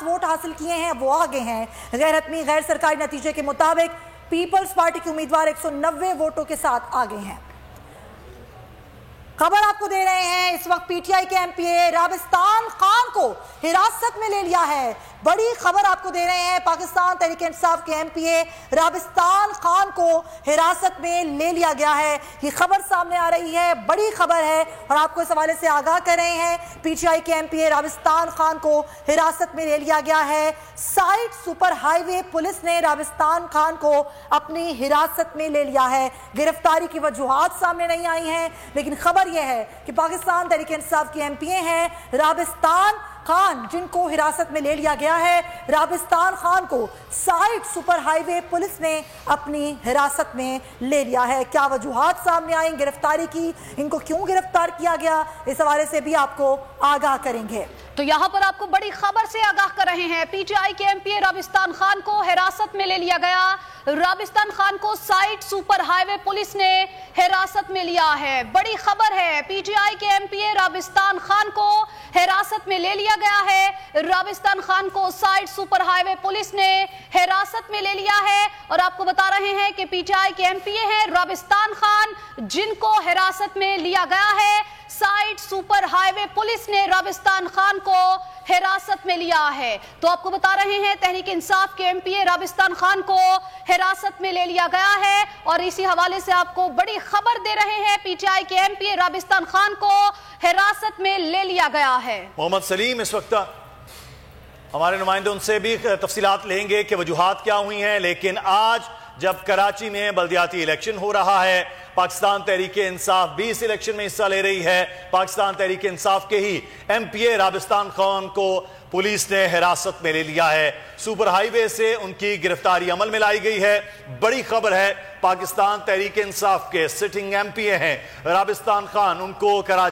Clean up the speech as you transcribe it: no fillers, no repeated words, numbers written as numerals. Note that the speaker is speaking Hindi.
वोट हासिल किए हैं वो आगे हैं। गैर हतमी गैर सरकारी नतीजे के मुताबिक पीपल्स पार्टी के उम्मीदवार 190 वोटों के साथ आगे हैं। खबर आपको दे रहे हैं, इस वक्त पीटीआई के एमपीए राबिस्तान खान को हिरासत में ले लिया है। बड़ी खबर आपको दे रहे हैं, पाकिस्तान तहरीक इंसाफ के एमपीए राबिस्तान खान को हिरासत में ले लिया गया है। ये खबर सामने आ रही है, बड़ी खबर है और आपको इस हवाले से आगाह कर रहे हैं। पीटीआई के एमपीए राबिस्तान खान को हिरासत में ले लिया गया है। साइड सुपर हाईवे पुलिस ने राबिस्तान खान को अपनी हिरासत में ले लिया है। गिरफ्तारी की वजूहात सामने नहीं आई हैं, लेकिन खबर यह है कि पाकिस्तान तहरीक इंसाफ के एमपीए हैं राबिस्तान खान, जिनको हिरासत में ले लिया गया है। राबिस्तान खान को साइड सुपर हाईवे पुलिस ने अपनी हिरासत में ले लिया है। क्या वजूहात सामने आई गिरफ्तारी की, इनको क्यों गिरफ्तार किया गया, इस हवाले से भी आपको आगाह करेंगे। तो यहाँ पर आपको बड़ी खबर से आगाह कर रहे हैं, पीटीआई के एमपीए राबिस्तान खान को हिरासत में ले लिया गया। राबिस्तान खान को साइड सुपर हाईवे पुलिस ने हिरासत में लिया है। बड़ी खबर है, पीटीआई के एमपीए राबिस्तान खान को हिरासत में ले लिया गया है। राबिस्तान खान को साइड सुपर हाईवे पुलिस ने हिरासत में ले लिया है और आपको बता रहे हैं कि पीटीआई के एमपीए हैं राबिस्तान खान, जिनको हिरासत में लिया गया है। साइड सुपर हाईवे पुलिस ने राबिस्तान खान को हिरासत में लिया है। तो आपको बता रहे हैं, तहरीक इंसाफ के एमपीए राबिस्तान खान को हिरासत में ले लिया गया है और इसी हवाले से आपको बड़ी खबर दे रहे हैं, पीटीआई के एमपीए राबिस्तान खान को हिरासत में ले लिया गया है। मोहम्मद सलीम इस वक्त हमारे नुमाइंदे, उनसे भी तफसीलात लेंगे कि वजूहात क्या हुई हैं। लेकिन आज जब कराची में बल्दियाती इलेक्शन हो रहा है, पाकिस्तान तहरीक इंसाफ भी इस इलेक्शन में हिस्सा ले रही है। पाकिस्तान तहरीक इंसाफ के ही एमपीए राबिस्तान खान को पुलिस ने हिरासत में ले लिया है। सुपर हाईवे से उनकी गिरफ्तारी अमल में लाई गई है। बड़ी खबर है, पाकिस्तान तहरीक इंसाफ के सिटिंग एमपीए हैं राबिस्तान खान, उनको कराची